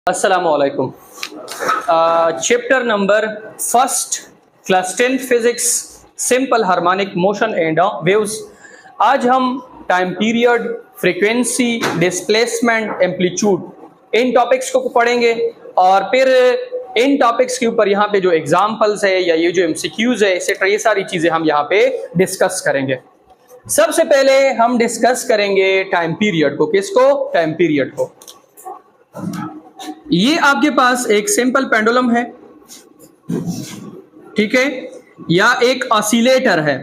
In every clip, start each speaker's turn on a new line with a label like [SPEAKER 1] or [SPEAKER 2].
[SPEAKER 1] Assalamualaikum. Chapter number first, class 10 physics, simple harmonic motion and waves. आज हम time period, frequency, displacement, amplitude इन topics को पढ़ेंगे और फिर इन टॉपिक्स के ऊपर यहाँ पे जो एग्जाम्पल्स है या ये जो एमसीक्यूज है एक्सेट्रा ये सारी चीजें हम यहाँ पे डिस्कस करेंगे। सबसे पहले हम डिस्कस करेंगे टाइम पीरियड को। किसको? टाइम पीरियड को। ये आपके पास एक सिंपल पेंडुलम है, ठीक है, या एक ऑसिलेटर है।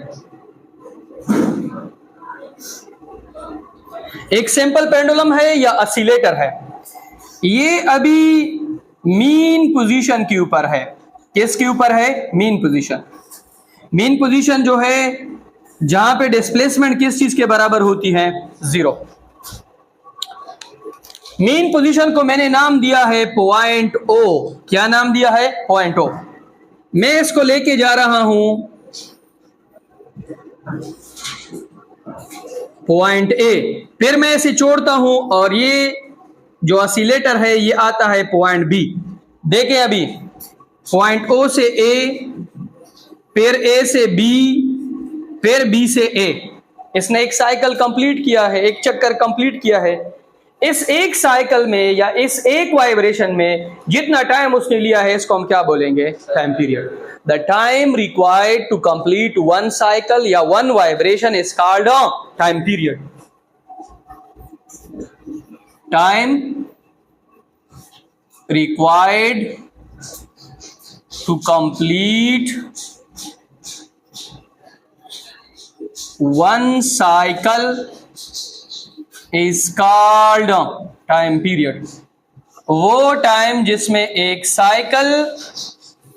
[SPEAKER 1] एक सिंपल पेंडुलम है या ऑसिलेटर है। ये अभी मीन पोजीशन के ऊपर है। किसके ऊपर है? Mean position. मीन पोजीशन जो है जहां पे डिस्प्लेसमेंट किस चीज के बराबर होती है? जीरो। मीन पोजीशन को मैंने नाम दिया है पॉइंट ओ। क्या नाम दिया है? Point O. मैं इसको लेके जा रहा हूं पॉइंट ए, फिर मैं इसे छोड़ता हूं और ये जो ऑसिलेटर है ये आता है पॉइंट बी। देखिए अभी पॉइंट ओ से ए, फिर ए से बी, फिर बी से ए। इसने एक साइकिल कंप्लीट किया है, एक चक्कर कंप्लीट किया है। इस एक साइकिल में या इस एक वाइब्रेशन में जितना टाइम उसने लिया है इसको हम क्या बोलेंगे? Time period. The time required to complete one cycle या one vibration is called time period. Time required to complete one cycle is called time period. वो टाइम जिसमें एक साइकिल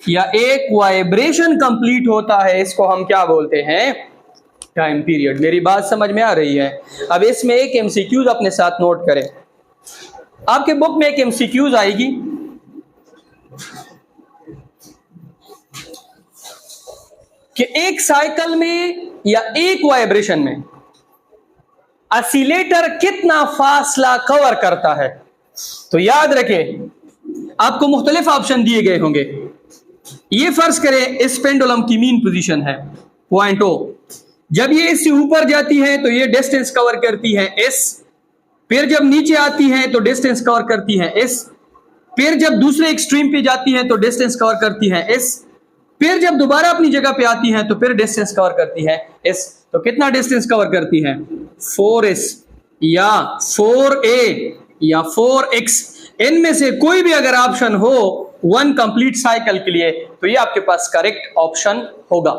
[SPEAKER 1] या एक वाइब्रेशन कंप्लीट होता है इसको हम क्या बोलते हैं? Time period. मेरी बात समझ में आ रही है? अब इसमें एक एमसीक्यूज अपने साथ नोट करें। आपके बुक में एक एमसीक्यूज आएगी, कि एक साइकिल में या एक वाइब्रेशन में ऑसिलेटर कितना फासला कवर करता है। तो याद रखें आपको मुख्तलिफ ऑप्शन दिए गए होंगे। ये फर्ज करें इस पेंडुलम की मीन पोजीशन है पॉइंट ओ। जब ये इससे ऊपर जाती है तो ये डिस्टेंस कवर करती है एस, फिर जब नीचे आती है तो डिस्टेंस कवर करती है एस, फिर जब दूसरे एक्सट्रीम पे जाती है तो डिस्टेंस कवर करती है एस, फिर जब दोबारा अपनी जगह पे आती है तो फिर डिस्टेंस कवर करती है एस। तो कितना डिस्टेंस कवर करती है? 4s या 4a या 4x। इनमें से कोई भी अगर ऑप्शन हो वन कंप्लीट साइकिल के लिए तो ये आपके पास करेक्ट ऑप्शन होगा।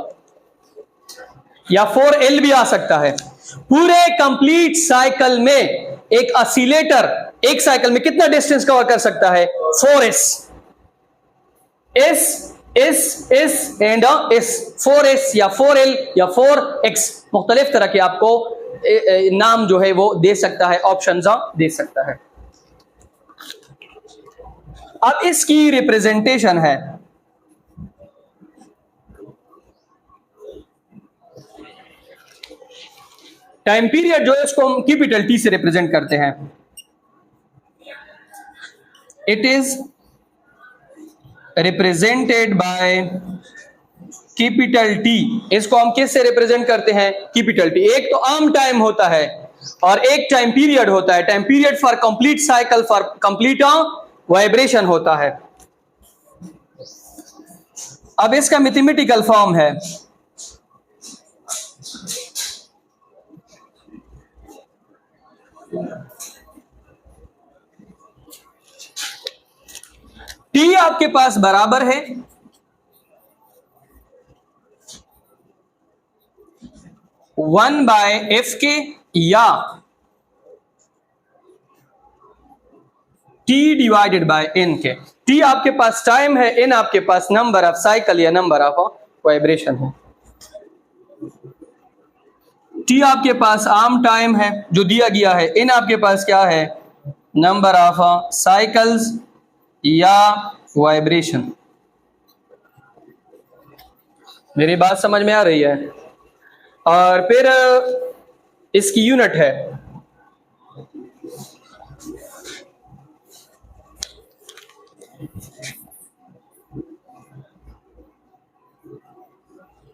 [SPEAKER 1] या 4l भी आ सकता है। पूरे कंप्लीट साइकिल में एक ऑसिलेटर एक साइकिल में कितना डिस्टेंस कवर कर सकता है? 4s। S and S, 4s या 4l या 4x, मुख्तलिफ तरह के आपको नाम जो है वो दे सकता है, ऑप्शन दे सकता है। अब इसकी रिप्रेजेंटेशन है, टाइम पीरियड जो है उसको हम कैपिटल टी से रिप्रेजेंट करते हैं। It is represented by capital T. इसको हम किससे रिप्रेजेंट करते हैं? Capital T. एक तो आम टाइम होता है और एक टाइम पीरियड होता है। Time period for complete cycle, for complete vibration होता है। अब इसका मैथमेटिकल फॉर्म है टी आपके पास बराबर है वन बाय एफ के या टी डिवाइडेड बाय एन के। टी आपके पास टाइम है, एन आपके पास नंबर ऑफ साइकिल या नंबर ऑफ वाइब्रेशन है। टी आपके पास आम टाइम है जो दिया गया है, एन आपके पास क्या है? नंबर ऑफ साइकिल्स या वाइब्रेशन। मेरी बात समझ में आ रही है? और फिर इसकी यूनिट है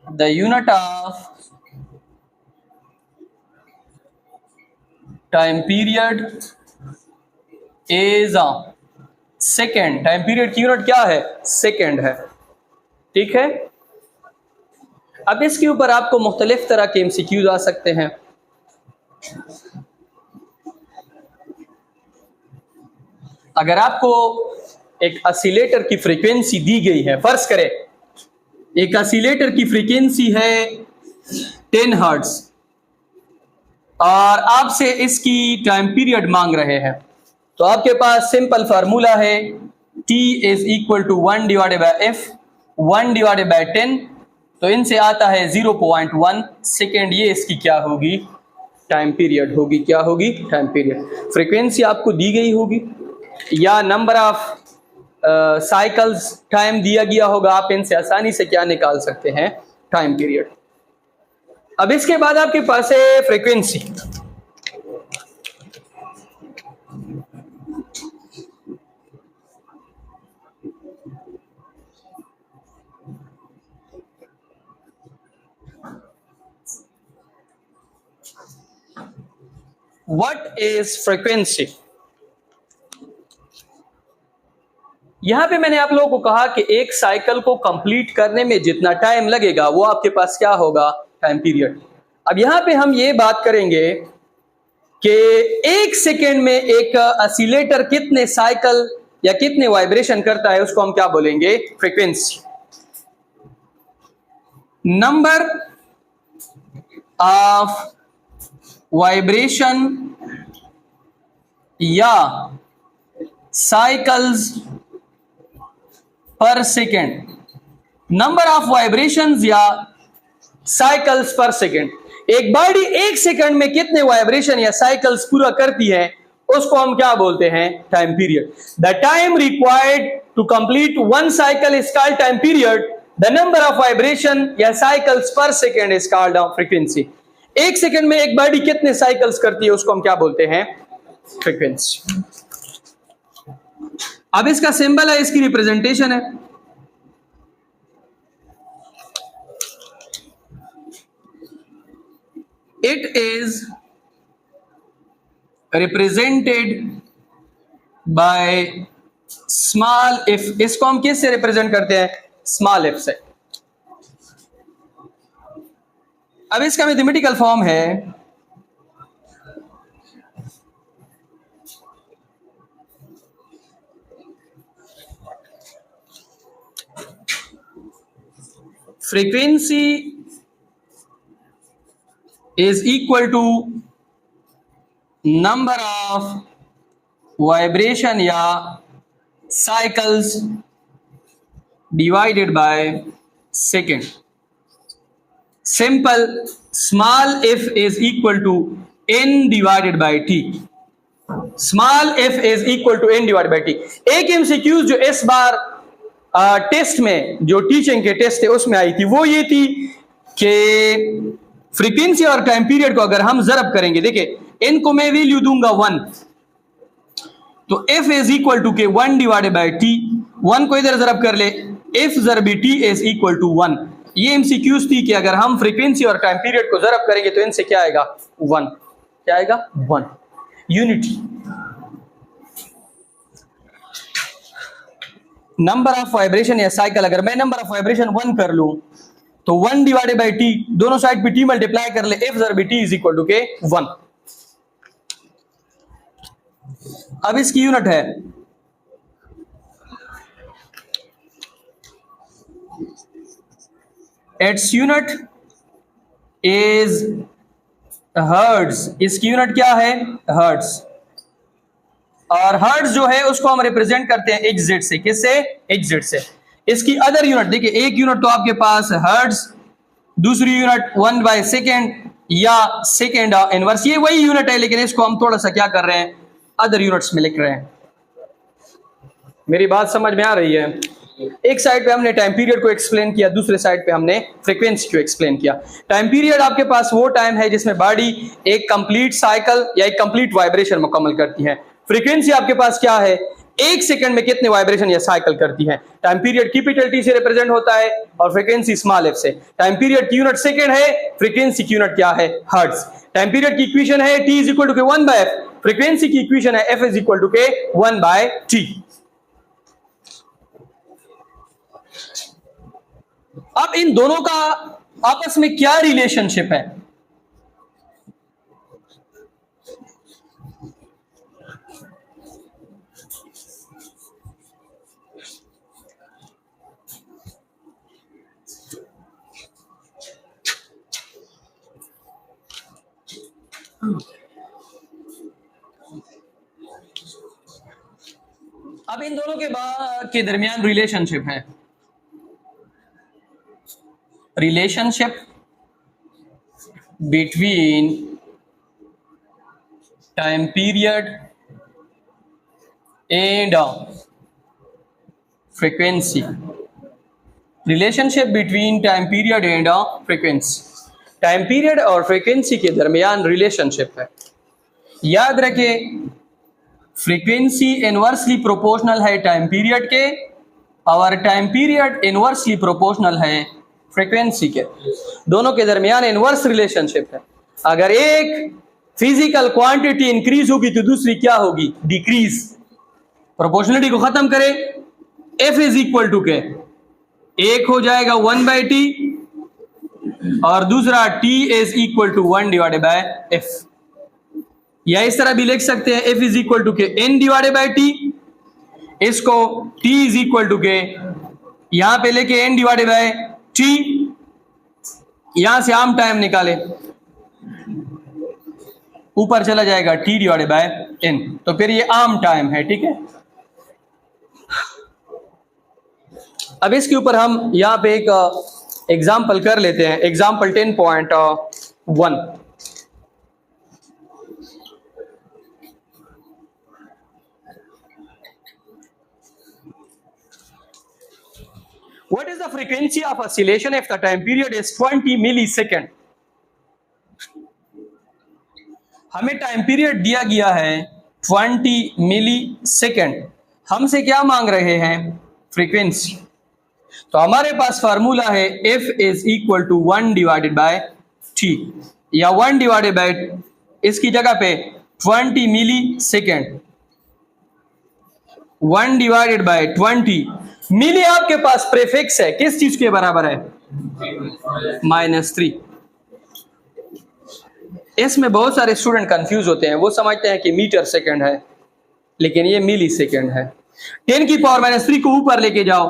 [SPEAKER 1] The unit of time period is second. Time period की यूनिट क्या है? सेकेंड है। ठीक है। अब इसके ऊपर आपको मुख्तलिफ तरह के एमसीक्यूज आ सकते हैं। अगर आपको एक ऑसिलेटर की फ्रीक्वेंसी दी गई है, फर्ज करें एक ऑसिलेटर की फ्रीक्वेंसी है 10 हर्ट्ज और आपसे इसकी टाइम पीरियड मांग रहे हैं, तो आपके पास सिंपल फार्मूला है T is equal to 1 divided by F, 1 divided by 10, तो इनसे आता है 0.1 सेकेंड। ये इसकी क्या होगी? टाइम पीरियड होगी। क्या होगी? Time period. फ्रीक्वेंसी आपको दी गई होगी या नंबर ऑफ साइकिल्स टाइम दिया गया होगा, आप इनसे आसानी से क्या निकाल सकते हैं? Time period. अब इसके बाद आपके पास है फ्रीक्वेंसी। What is frequency? यहां पे मैंने आप लोगों को कहा कि एक साइकिल को कंप्लीट करने में जितना टाइम लगेगा वो आपके पास क्या होगा? Time period. अब यहां पे हम ये बात करेंगे कि एक सेकेंड में एक ऑसिलेटर कितने साइकिल या कितने वाइब्रेशन करता है, उसको हम क्या बोलेंगे? फ्रीक्वेंसी। नंबर ऑफ वाइब्रेशन या cycles per second. Number of vibrations या साइकिल्स पर सेकेंड। एक बॉडी एक सेकंड में कितने वाइब्रेशन या साइकिल्स पूरा करती है, उसको हम क्या बोलते हैं? Time period. The time required to complete one cycle is called time period. The number of vibration या cycles per second is called frequency. एक सेकंड में एक बॉडी कितने साइकिल्स करती है, उसको हम क्या बोलते हैं? फ्रीक्वेंसी। अब इसका सिंबल है, इसकी रिप्रेजेंटेशन है। It is represented by small if. इसको हम किस से रिप्रेजेंट करते हैं? स्मॉल इफ से। अब इसका मैथमेटिकल फॉर्म है frequency is equal to number of vibration या cycles divided by second. Simple, small f is equal to n divided by t. Small f is equal to n divided by t. एक MCQ जो इस बार test में, जो teaching के test थे उसमें आई थी, वो ये थी कि फ्रीक्वेंसी और टाइम पीरियड को अगर हम जरब करेंगे, देखिए इनको मैं वैल्यू दूंगा 1, तो f इज इक्वल टू के 1 डिवाइडेड बाय t। 1 को इधर जरब कर ले, f जरबी t इज इक्वल टू 1। ये एमसीक्यूज थी कि अगर हम फ्रीक्वेंसी और टाइम पीरियड को जरब करेंगे तो इनसे क्या आएगा? 1। क्या आएगा? 1। यूनिटी। नंबर ऑफ वाइब्रेशन या साइकिल, अगर मैं नंबर ऑफ वाइब्रेशन 1 कर लूं तो 1 डिवाइडेड बाई टी, दोनों साइड पे टी मल्टीप्लाई कर ले, एफ जर बी टी इज इक्वल टू के 1। अब इसकी यूनिट है इट्स यूनिट इज हर्ट्ज। इसकी यूनिट क्या है? हर्ट्ज। और हर्ट्ज जो है उसको हम रिप्रेजेंट करते हैं एग्जिट से। किससे? एग्जिट से। इसकी अदर यूनिट देखिए, एक यूनिट तो आपके पास हर्ट्ज, दूसरी यूनिट 1 बाय सेकेंड या सेकेंड इनवर्स। ये वही यूनिट है, लेकिन इसको हम थोड़ा सा क्या कर रहे हैं? अदर यूनिट्स में लिख रहे हैं। मेरी बात समझ में आ रही है? एक साइड पे हमने टाइम पीरियड को एक्सप्लेन किया, दूसरे साइड पे हमने फ्रीक्वेंसी को एक्सप्लेन किया। टाइम पीरियड आपके पास वो टाइम है जिसमें बॉडी एक कंप्लीट साइकिल या एक कंप्लीट वाइब्रेशन मुकम्मल करती है। फ्रीक्वेंसी आपके पास क्या है? 1 सेकंड में कितने वाइब्रेशन या साइकिल करती है। टाइम पीरियड कैपिटल टी से रिप्रेजेंट होता है और फ्रीक्वेंसी स्मॉल एफ से। टाइम पीरियड की यूनिट सेकंड है, फ्रीक्वेंसी की यूनिट क्या है, हर्ट्ज। टाइम पीरियड की इक्वेशन है t इज इक्वल टू के 1/f, फ्रीक्वेंसी की इक्वेशन है f इज इक्वल टू के 1/t। अब इन दोनों का आपस में क्या रिलेशनशिप है? अब इन दोनों के दरमियान रिलेशनशिप है, relationship between time period and frequency, relationship between time period and frequency. Time period और फ्रीक्वेंसी के दरमियान रिलेशनशिप है। याद रखें, फ्रीक्वेंसी इनवर्सली प्रोपोर्शनल है टाइम पीरियड के और टाइम पीरियड इनवर्सली प्रोपोर्शनल है फ्रीक्वेंसी के। दोनों के दरमियान इनवर्स रिलेशनशिप है। अगर एक फिजिकल क्वांटिटी इंक्रीज होगी तो दूसरी क्या होगी, डिक्रीज। प्रोपोर्शनलिटी को खत्म करें, एफ इज इक्वल टू के, एक हो जाएगा 1/t और दूसरा t is equal to 1 divided by f। या इस तरह भी लिख सकते हैं f इज इक्वल टू के n डिवाइडेड बाय t, इसको t इज इक्वल टू के यहां पे लेके n डिवाइडेड बाय t, यहां से आम टाइम निकाले, ऊपर चला जाएगा t डिवाइडेड बाय n, तो फिर ये आम टाइम है। ठीक है, अब इसके ऊपर हम यहां पे एक एग्जाम्पल कर लेते हैं। Example 10.1। What is the frequency of oscillation if the time period is 20 millisecond? हमें टाइम पीरियड दिया गया है 20 मिलीसेकेंड, हमसे क्या मांग रहे हैं, फ्रीक्वेंसी। तो हमारे पास फार्मूला है f is equal to 1 divided by t, या 1 डिवाइडेड बाय इसकी जगह पे 20 millisecond, 1 divided by 20 milli आपके पास प्रीफिक्स है, किस चीज के बराबर है, -3। इसमें बहुत सारे स्टूडेंट कंफ्यूज होते हैं, वो समझते हैं कि मीटर सेकेंड है, लेकिन ये मिली सेकेंड है। 10 की पावर -3 को ऊपर लेके जाओ,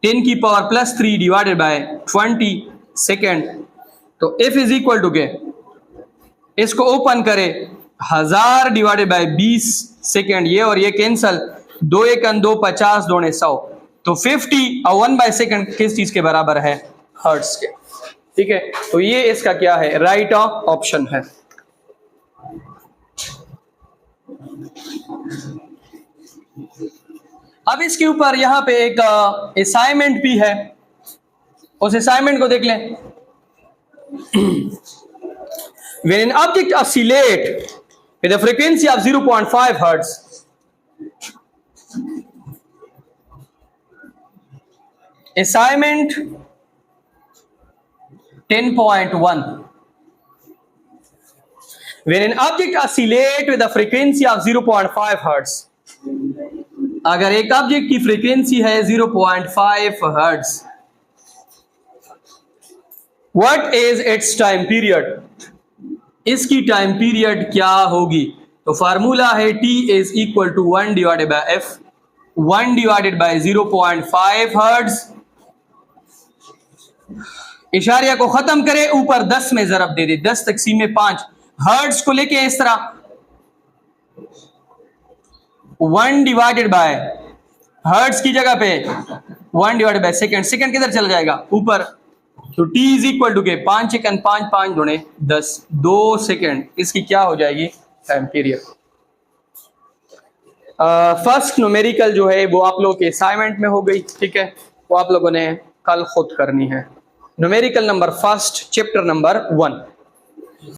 [SPEAKER 1] 10 की पावर +3 डिवाइडेड बाय 20 सेकेंड, तो f इज इक्वल टू के, इसको ओपन करे 1000 डिवाइडेड बाय 20 सेकेंड, ये और ये कैंसल, 2 1 2 50 2 100, तो 50 और 1/सेकेंड किस चीज के बराबर है, हर्ट्ज के। ठीक है, तो ये इसका क्या है, राइट ऑप्शन है। अब इसके ऊपर यहां पे एक असाइनमेंट भी है, उस असाइनमेंट को देख लें। When an object oscillate with a frequency of 0.5 hertz, assignment 10.1, when an object oscillate with a frequency of 0.5 hertz, अगर एक ऑब्जेक्ट की फ्रीक्वेंसी है 0.5 hertz, what is its time period, इसकी टाइम पीरियड क्या होगी। तो फार्मूला है t is equal to 1 divided by f, 1 divided by 0.5 hertz, इशारिया को खत्म करे, ऊपर 10 में जरब दे दे, 10 तकसीम 5, हर्ट्ज को लेके इस तरह 1 डिवाइडेड बाय, हर्ट्ज की जगह पे 1 डिवाइडेड बाय सेकेंड, सेकेंड किधर चला जाएगा, ऊपर, तो t इज इक्वल टू के 5 1 5 5 2 10, 2 सेकेंड, इसकी क्या हो जाएगी, टाइम पीरियड। फर्स्ट न्यूमेरिकल जो है वो आप लोगों के असाइनमेंट में हो गई। ठीक है, वो आप लोगों ने कल खुद करनी है। Numerical number first, chapter number 1।